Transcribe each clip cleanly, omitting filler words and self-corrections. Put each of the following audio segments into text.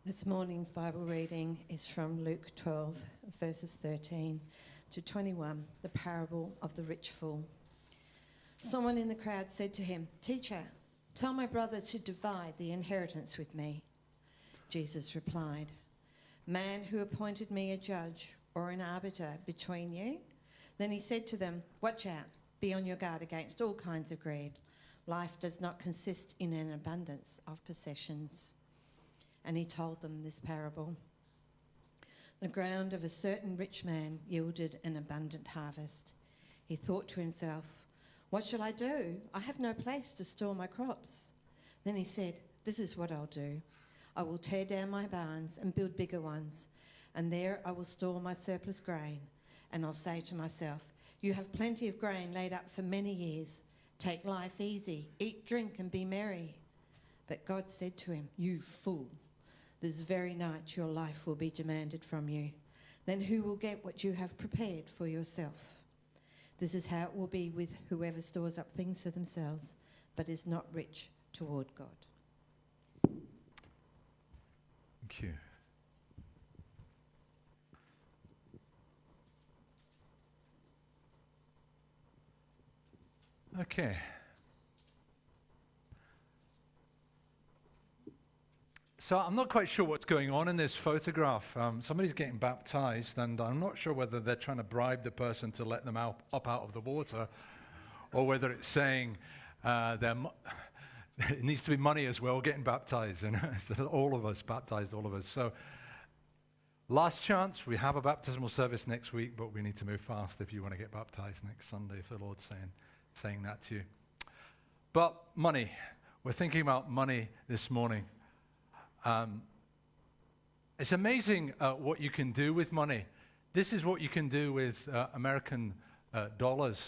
This morning's Bible reading is from Luke 12, verses 13 to 21, the parable of the rich fool. Someone in the crowd said to him, "Teacher, tell my brother to divide the inheritance with me." Jesus replied, "Man who appointed me a judge or an arbiter between you?" Then he said to them, "Watch out, be on your guard against all kinds of greed. Life does not consist in an abundance of possessions." And he told them this parable. The ground of a certain rich man yielded an abundant harvest. He thought to himself, "What shall I do? I have no place to store my crops." Then he said, "This is what I'll do. I will tear down my barns and build bigger ones, and there I will store my surplus grain. And I'll say to myself, you have plenty of grain laid up for many years. Take life easy, eat, drink, and be merry." But God said to him, "You fool. This very night your life will be demanded from you. Then who will get what you have prepared for yourself? This is how it will be with whoever stores up things for themselves, but is not rich toward God." Thank you. Okay. So I'm not quite sure what's going on in this photograph. Somebody's getting baptized, and I'm not sure whether they're trying to bribe the person to let them up out of the water, or whether it's saying it needs to be money as well, getting baptized. So all of us, baptized all of us. So last chance, we have a baptismal service next week, but we need to move fast if you want to get baptized next Sunday, if the Lord's saying that to you. But money. We're thinking about money this morning. It's amazing what you can do with money. This is what you can do with American dollars.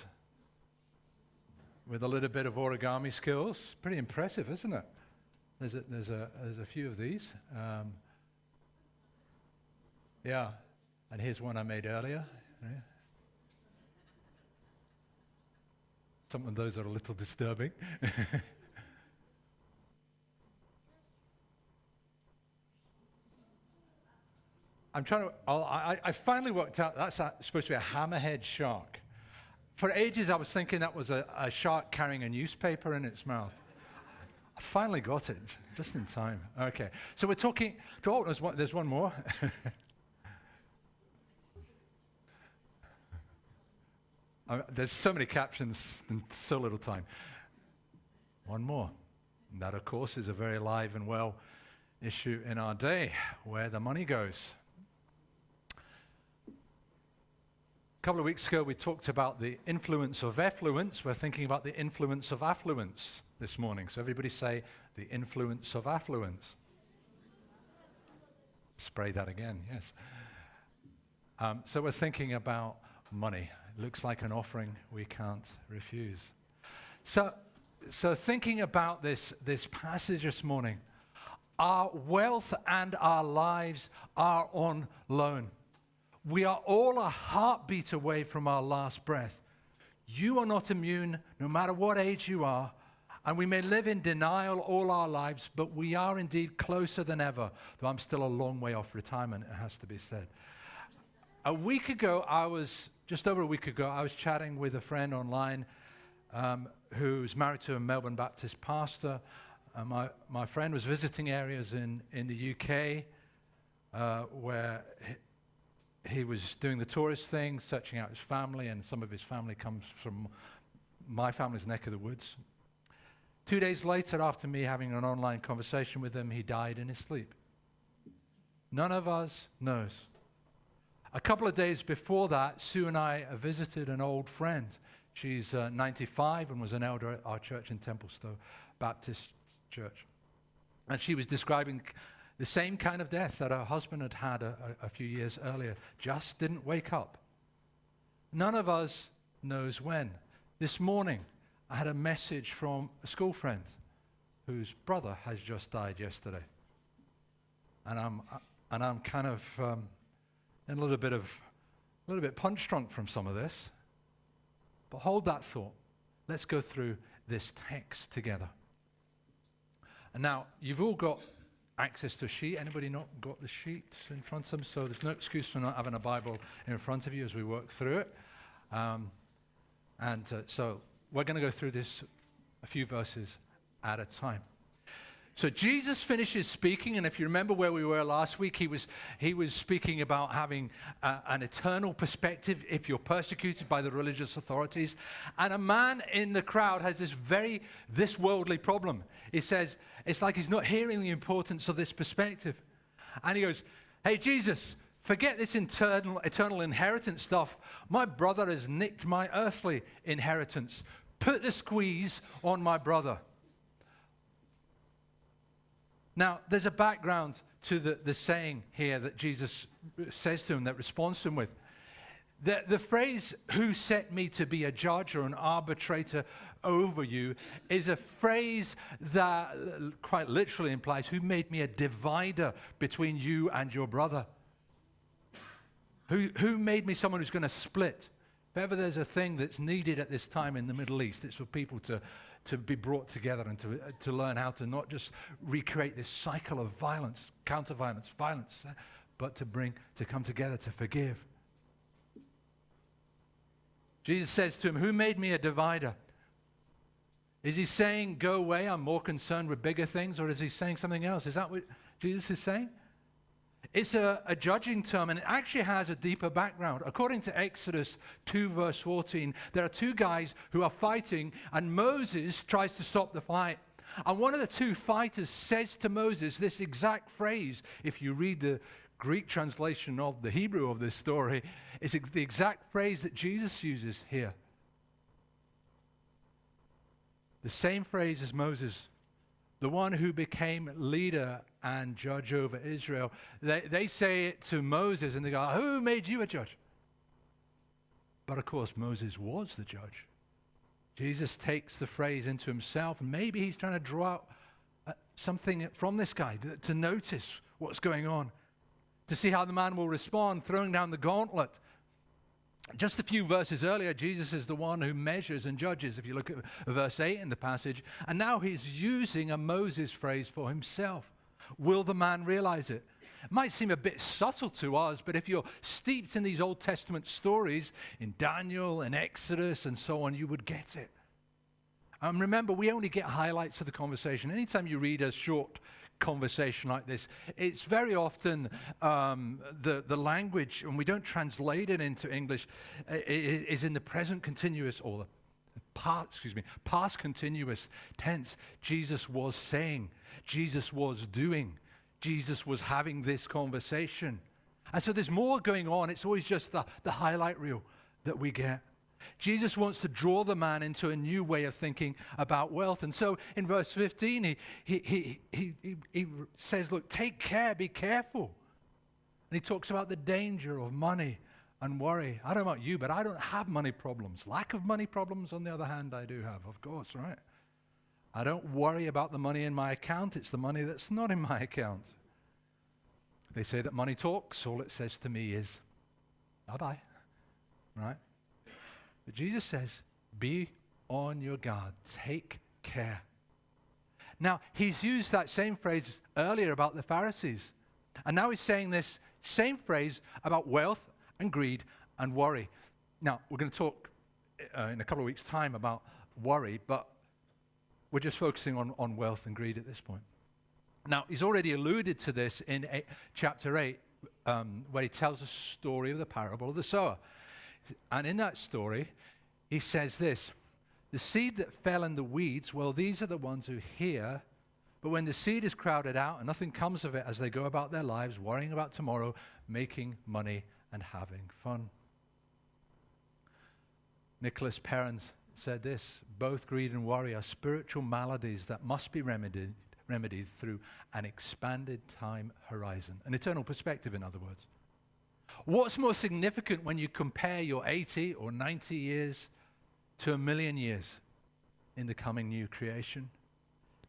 With a little bit of origami skills. Pretty impressive, isn't it? There's a few of these. Yeah, and here's one I made earlier. Yeah. Some of those are a little disturbing. I finally worked out that's supposed to be a hammerhead shark. For ages, I was thinking that was a shark carrying a newspaper in its mouth. I finally got it, just in time. Okay, so we're talking. There's one more. There's so many captions and so little time. One more. And that, of course, is a very alive and well issue in our day, where the money goes. A couple of weeks ago, we talked about the influence of effluence. We're thinking about the influence of affluence this morning. So everybody say, the influence of affluence. Spray that again, yes. So we're thinking about money. It looks like an offering we can't refuse. So thinking about this passage this morning, our wealth and our lives are on loan. We are all a heartbeat away from our last breath. You are not immune, no matter what age you are, and we may live in denial all our lives, but we are indeed closer than ever, though I'm still a long way off retirement, it has to be said. Just over a week ago, I was chatting with a friend online who's married to a Melbourne Baptist pastor. My friend was visiting areas in the UK where he was doing the tourist thing, searching out his family, and some of his family comes from my family's neck of the woods. 2 days later, after me having an online conversation with him, he died in his sleep. None of us knows. A couple of days before that, Sue and I visited an old friend. She's 95 and was an elder at our church in Templestowe Baptist Church. And she was describing the same kind of death that her husband had had a few years earlier. Just didn't wake up. None of us knows when. This morning, I had a message from a school friend whose brother has just died yesterday. And I'm kind of in a little bit punch drunk from some of this. But hold that thought. Let's go through this text together. And now, you've all got access to a sheet. Anybody not got the sheet in front of them? So there's no excuse for not having a Bible in front of you as we work through it. So we're going to go through this a few verses at a time. So Jesus finishes speaking, and if you remember where we were last week, he was speaking about having an eternal perspective if you're persecuted by the religious authorities. And a man in the crowd has this worldly problem. He says, it's like he's not hearing the importance of this perspective. And he goes, hey, Jesus, forget this eternal inheritance stuff. My brother has nicked my earthly inheritance. Put the squeeze on my brother. Now, there's a background to the saying here that Jesus says to him, that responds to him with. The phrase, who set me to be a judge or an arbitrator over you, is a phrase that quite literally implies, who made me a divider between you and your brother? Who made me someone who's going to split? If ever there's a thing that's needed at this time in the Middle East, it's for people to be brought together and to learn how to not just recreate this cycle of violence, counter-violence, violence, but to come together to forgive. Jesus says to him, who made me a divider? Is he saying, go away, I'm more concerned with bigger things, or is he saying something else? Is that what Jesus is saying? It's a judging term, and it actually has a deeper background. According to Exodus 2, verse 14, there are two guys who are fighting, and Moses tries to stop the fight. And one of the two fighters says to Moses this exact phrase. If you read the Greek translation of the Hebrew of this story, it's the exact phrase that Jesus uses here. The same phrase as Moses, the one who became leader and judge over Israel. They say it to Moses, and they go, who made you a judge? But of course, Moses was the judge. Jesus takes the phrase into himself, and maybe he's trying to draw out something from this guy to notice what's going on, to see how the man will respond, throwing down the gauntlet. Just a few verses earlier, Jesus is the one who measures and judges, if you look at verse 8 in the passage. And now he's using a Moses phrase for himself. Will the man realize it? It might seem a bit subtle to us, but if you're steeped in these Old Testament stories, in Daniel and Exodus and so on, you would get it. Remember, we only get highlights of the conversation. Anytime you read a short conversation like this, it's very often the language, and we don't translate it into English, is in the present continuous or the past continuous tense. Jesus was saying, Jesus was doing, Jesus was having this conversation. And so there's more going on. It's always just the highlight reel that we get. Jesus wants to draw the man into a new way of thinking about wealth. And so in verse 15, he says, look, take care, be careful. And he talks about the danger of money and worry. I don't know about you, but I don't have money problems. Lack of money problems, on the other hand, I do have, of course, right? I don't worry about the money in my account. It's the money that's not in my account. They say that money talks. All it says to me is, bye-bye, right? But Jesus says, be on your guard. Take care. Now, he's used that same phrase earlier about the Pharisees. And now he's saying this same phrase about wealth and greed and worry. Now, we're going to talk in a couple of weeks' time about worry, but we're just focusing on wealth and greed at this point. Now, he's already alluded to this in chapter 8, where he tells the story of the parable of the sower. And in that story, he says this, the seed that fell in the weeds, well, these are the ones who hear, but when the seed is crowded out and nothing comes of it as they go about their lives, worrying about tomorrow, making money and having fun. Nicholas Perrins said this, both greed and worry are spiritual maladies that must be remedied through an expanded time horizon, an eternal perspective, in other words. What's more significant when you compare your 80 or 90 years to 1,000,000 years in the coming new creation?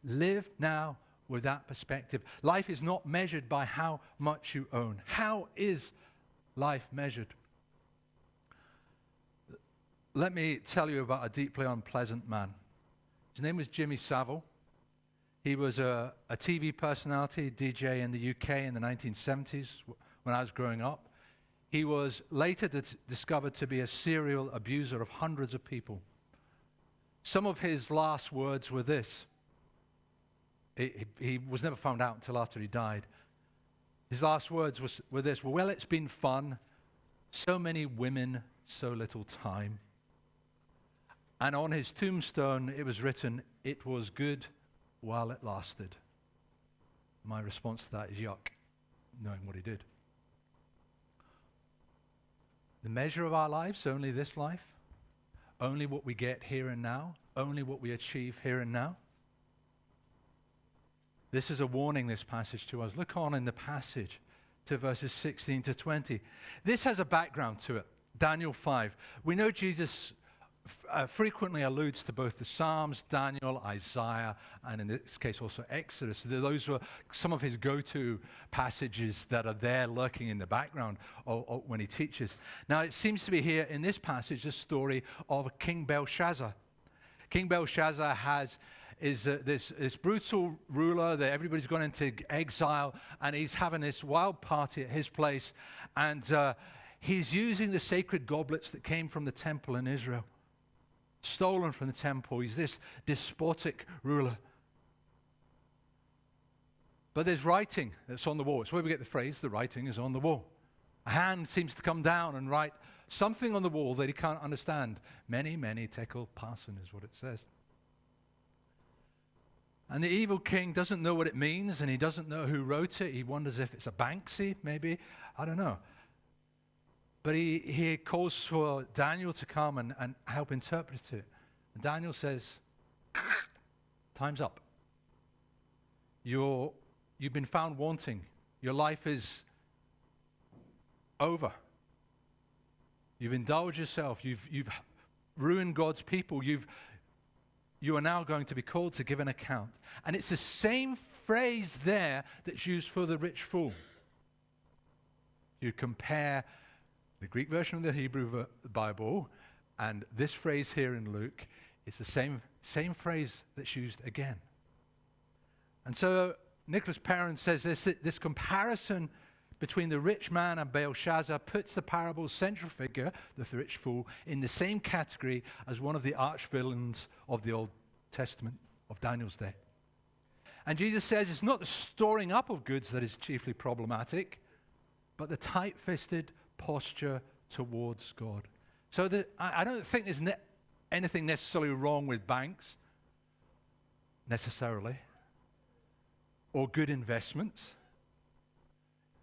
Live now with that perspective. Life is not measured by how much you own. How is life measured? Let me tell you about a deeply unpleasant man. His name was Jimmy Savile. He was a TV personality, DJ in the UK in the 1970s when I was growing up. He was later discovered to be a serial abuser of hundreds of people. Some of his last words were this. He was never found out until after he died. His last words were this: well, it's been fun. So many women, so little time. And on his tombstone, it was written, it was good while it lasted. My response to that is yuck, knowing what he did. The measure of our lives, only this life, only what we get here and now, only what we achieve here and now. This is a warning, this passage to us. Look on in the passage to verses 16 to 20. This has a background to it. Daniel 5. We know Jesus frequently alludes to both the Psalms, Daniel, Isaiah, and in this case also Exodus. Those were some of his go-to passages that are there lurking in the background or when he teaches. Now it seems to be here in this passage the story of King Belshazzar. King Belshazzar is this brutal ruler that everybody's gone into exile, and he's having this wild party at his place, and he's using the sacred goblets that came from the temple in Israel. Stolen from the temple. He's this despotic ruler. But there's writing that's on the wall. It's where we get the phrase, the writing is on the wall. A hand seems to come down and write something on the wall that he can't understand. Many, many tekel parson is what it says. And the evil king doesn't know what it means, and he doesn't know who wrote it. He wonders if it's a Banksy, maybe. I don't know. But he calls for Daniel to come and help interpret it. And Daniel says, time's up. You've been found wanting. Your life is over. You've indulged yourself. You've ruined God's people. You are now going to be called to give an account. And it's the same phrase there that's used for the rich fool. You compare the Greek version of the Hebrew Bible and this phrase here in Luke, it's the same phrase that's used again. And so Nicholas Perrin says this comparison between the rich man and Belshazzar puts the parable's central figure, the rich fool, in the same category as one of the arch villains of the Old Testament of Daniel's day. And Jesus says it's not the storing up of goods that is chiefly problematic, but the tight-fisted posture towards God. So I don't think there's anything necessarily wrong with banks, necessarily, or good investments.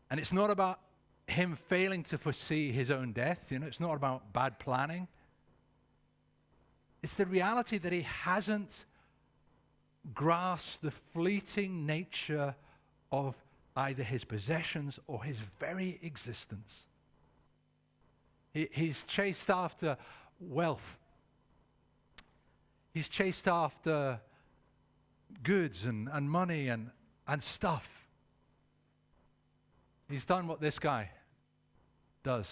And it's not about him failing to foresee his own death. It's not about bad planning. It's the reality that he hasn't grasped the fleeting nature of either his possessions or his very existence. He's chased after wealth. He's chased after goods and money and stuff. He's done what this guy does.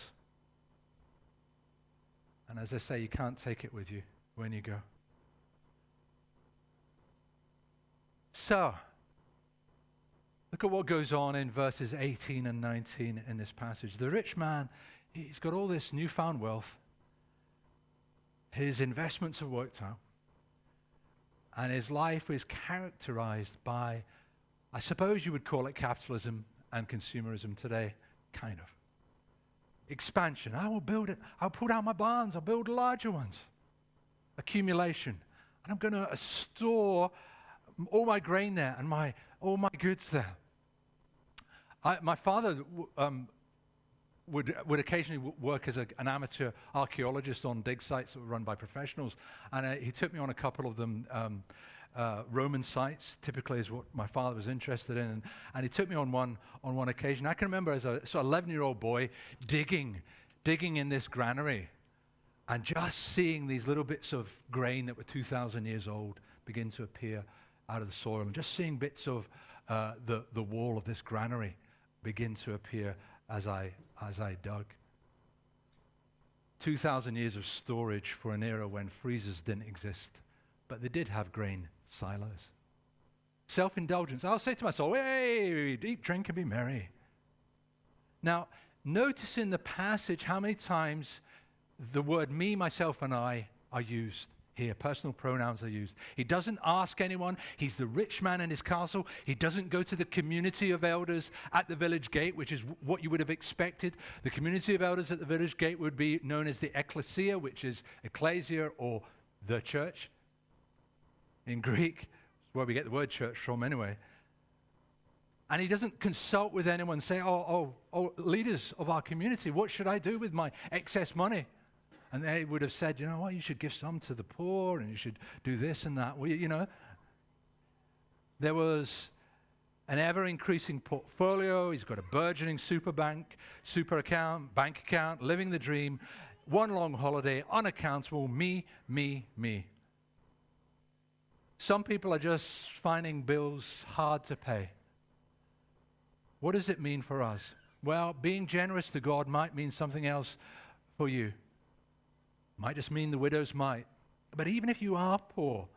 And as I say, you can't take it with you when you go. So, look at what goes on in verses 18 and 19 in this passage. The rich man, he's got all this newfound wealth. His investments have worked out. And his life is characterized by, I suppose you would call it capitalism and consumerism today, kind of. Expansion. I will build it. I'll put out my barns. I'll build larger ones. Accumulation. And I'm going to store all my grain there and all my goods there. My father would occasionally work as an amateur archaeologist on dig sites that were run by professionals, and he took me on a couple of them. Roman sites typically is what my father was interested in, and he took me on one occasion. I can remember as a sort of 11-year-old boy digging in this granary and just seeing these little bits of grain that were 2,000 years old begin to appear out of the soil, and just seeing bits of the wall of this granary begin to appear as I dug. 2,000 years of storage for an era when freezers didn't exist, but they did have grain silos. self-indulgence. I'll say to my soul, hey, eat, drink, and be merry. Now, notice in the passage how many times the word me, myself, and I are used here. Personal pronouns are used. He doesn't ask anyone. He's the rich man in his castle. He doesn't go to the community of elders at the village gate, which is what you would have expected. The community of elders at the village gate would be known as the ecclesia, which is ecclesia or the church in Greek. It's where we get the word church from anyway. And he doesn't consult with anyone and say, oh, leaders of our community, what should I do with my excess money? And they would have said, you know what, you should give some to the poor and you should do this and that. Well, you know, there was an ever-increasing portfolio. He's got a burgeoning super account, bank account, living the dream, one long holiday, unaccountable, me, me, me. Some people are just finding bills hard to pay. What does it mean for us? Well, being generous to God might mean something else for you. Might just mean the widow's mite. But even if you are poor,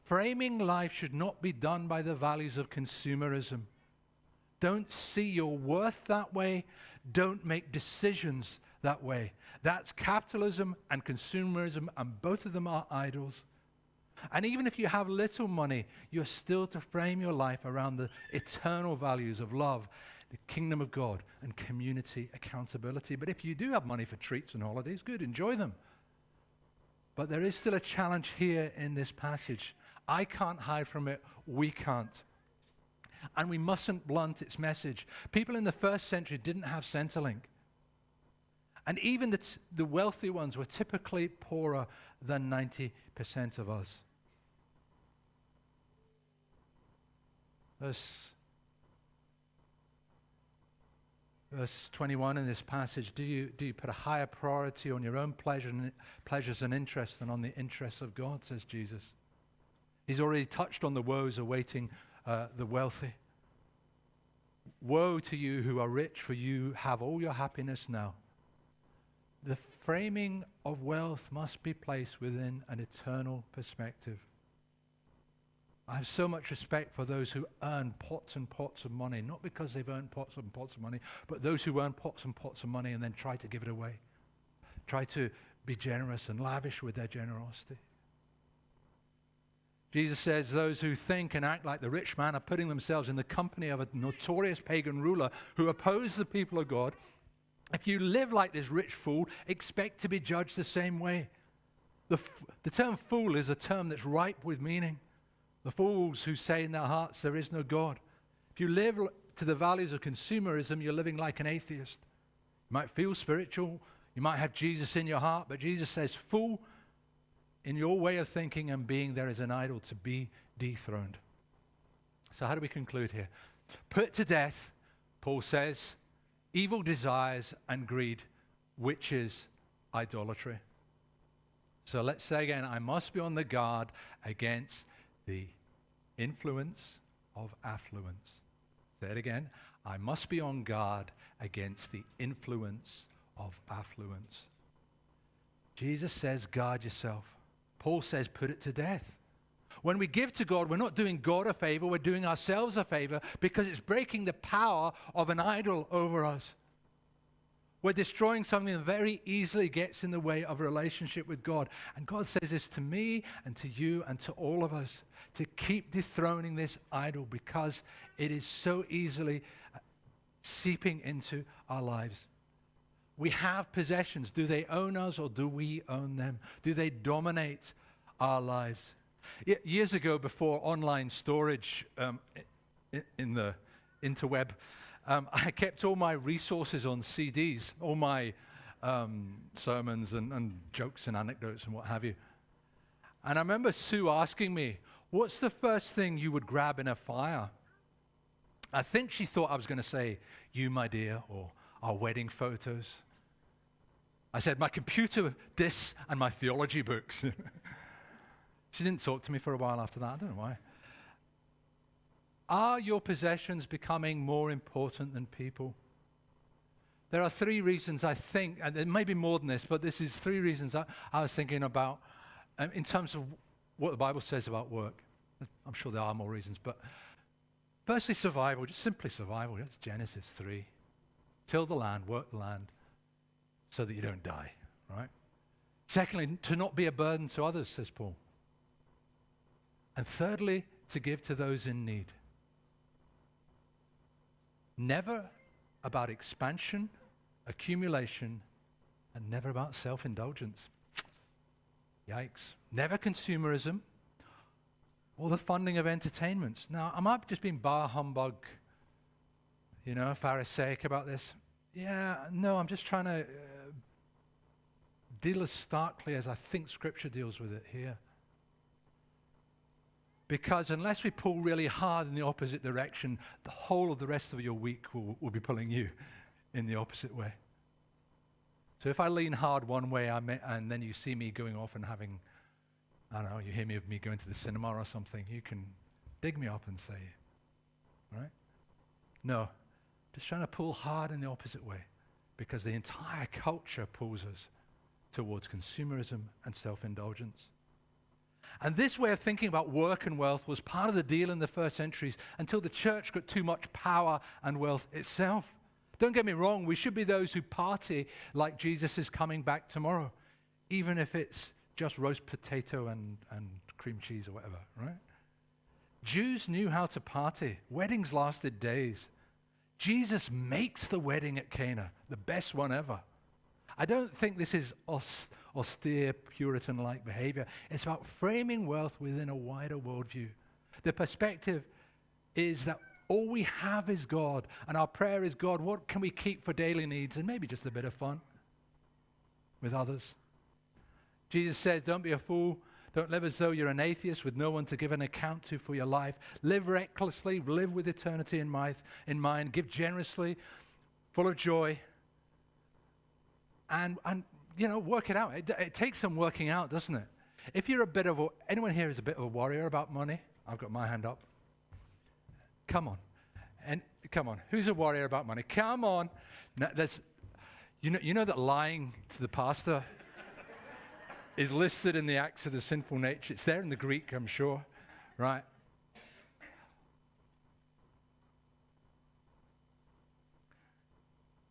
framing life should not be done by the values of consumerism. Don't see your worth that way. Don't make decisions that way. That's capitalism and consumerism, and both of them are idols. And even if you have little money, you're still to frame your life around the eternal values of love, the kingdom of God, and community accountability. But if you do have money for treats and holidays, good, enjoy them. But there is still a challenge here in this passage. I can't hide from it. We can't. And we mustn't blunt its message. People in the first century didn't have Centrelink. And even the wealthy ones were typically poorer than 90% of us. Verse 21 in this passage, do you put a higher priority on your own pleasures and interests than on the interests of God, says Jesus. He's already touched on the woes awaiting the wealthy. Woe to you who are rich, for you have all your happiness now. The framing of wealth must be placed within an eternal perspective. I have so much respect for those who earn pots and pots of money, not because they've earned pots and pots of money, but those who earn pots and pots of money and then try to give it away. Try to be generous and lavish with their generosity. Jesus says those who think and act like the rich man are putting themselves in the company of a notorious pagan ruler who opposed the people of God. If you live like this rich fool, expect to be judged the same way. The term fool is a term that's ripe with meaning. The fools who say in their hearts there is no God. If you live to the values of consumerism, you're living like an atheist. You might feel spiritual. You might have Jesus in your heart, but Jesus says, fool, in your way of thinking and being, there is an idol to be dethroned. So how do we conclude here? Put to death, Paul says, evil desires and greed, which is idolatry. So let's say again, I must be on the guard against the influence of affluence. Say it again. I must be on guard against the influence of affluence. Jesus says, guard yourself. Paul says, put it to death. When we give to God, we're not doing God a favor, we're doing ourselves a favor because it's breaking the power of an idol over us. We're destroying something that very easily gets in the way of a relationship with God. And God says this to me and to you and to all of us, to keep dethroning this idol because it is so easily seeping into our lives. We have possessions. Do they own us or do we own them? Do they dominate our lives? Years ago, before online storage in the interweb, I kept all my resources on CDs, all my sermons and jokes and anecdotes and what have you. And I remember Sue asking me, what's the first thing you would grab in a fire? I think she thought I was going to say, you, my dear, or our wedding photos. I said, my computer discs and my theology books. She didn't talk to me for a while after that. I don't know why. Are your possessions becoming more important than people? There are three reasons I think, and there may be more than this, but this is three reasons I was thinking about in terms of what the Bible says about work. I'm sure there are more reasons, but Firstly, survival, just simply survival. That's Genesis 3. Till the land, work the land, so that you don't die, right? Secondly, to not be a burden to others, says Paul. And thirdly, to give to those in need. Never about expansion, accumulation, and never about self-indulgence. Yikes. Never consumerism or the funding of entertainments. Now, I might have just been bar humbug, Pharisaic about this. Yeah, no, I'm just trying to deal as starkly as I think Scripture deals with it here. Because unless we pull really hard in the opposite direction, the whole of the rest of your week will be pulling you in the opposite way. So if I lean hard one way, and then you see me going off and having, I don't know, you hear me of me going to the cinema or something, you can dig me up and say, right? No, just trying to pull hard in the opposite way, because the entire culture pulls us towards consumerism and self-indulgence. And this way of thinking about work and wealth was part of the deal in the first centuries until the church got too much power and wealth itself. Don't get me wrong, we should be those who party like Jesus is coming back tomorrow, even if it's just roast potato and cream cheese or whatever, right? Jews knew how to party. Weddings lasted days. Jesus makes the wedding at Cana, the best one ever. I don't think this is austere, Puritan-like behavior. It's about framing wealth within a wider worldview. The perspective is that all we have is God, and our prayer is, God, what can we keep for daily needs and maybe just a bit of fun with others? Jesus says, don't be a fool. Don't live as though you're an atheist with no one to give an account to for your life. Live recklessly. Live with eternity in mind. Give generously, full of joy. And work it out. It takes some working out, doesn't it? If you're anyone here is a bit of a warrior about money? I've got my hand up. Come on. Who's a warrior about money? Come on. Now, you know that lying to the pastor is listed in the acts of the sinful nature. It's there in the Greek, I'm sure, right?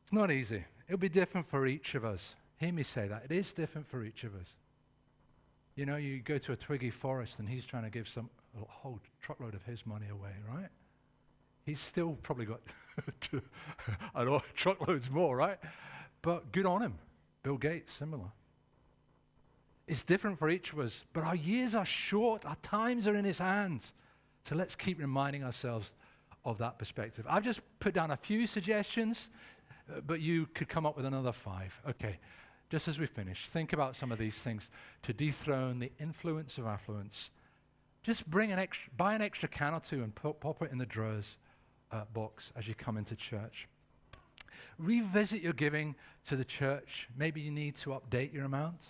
It's not easy. It'll be different for each of us. Hear me say that. It is different for each of us. You go to a twiggy forest and he's trying to give a whole truckload of his money away, right? He's still probably got truckloads more, right? But good on him. Bill Gates, similar. It's different for each of us, but our years are short. Our times are in his hands. So let's keep reminding ourselves of that perspective. I've just put down a few suggestions, but you could come up with another 5. Okay, just as we finish, think about some of these things to dethrone the influence of affluence. Just buy an extra can or two and pop it in the drawers box as you come into church. Revisit your giving to the church. Maybe you need to update your amount.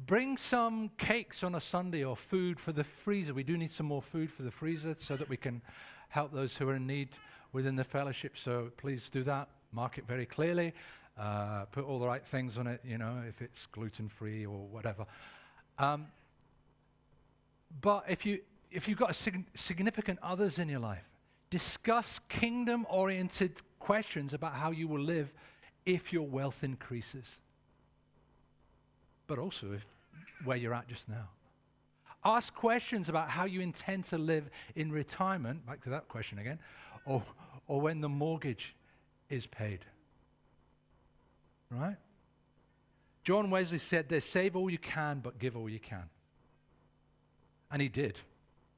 Bring some cakes on a Sunday or food for the freezer. We do need some more food for the freezer so that we can help those who are in need within the fellowship. So please do that. Mark it very clearly. Put all the right things on it, if it's gluten-free or whatever. But if you've got significant others in your life, discuss kingdom-oriented questions about how you will live if your wealth increases. But also where you're at just now. Ask questions about how you intend to live in retirement, back to that question again, or when the mortgage is paid. Right? John Wesley said this, save all you can, but give all you can. And he did.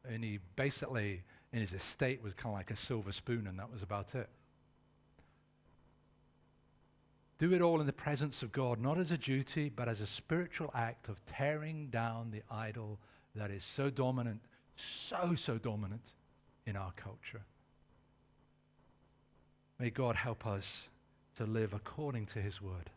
And he basically, in his estate, was kind of like a silver spoon, and that was about it. Do it all in the presence of God, not as a duty, but as a spiritual act of tearing down the idol that is so dominant, so dominant in our culture. May God help us to live according to his word.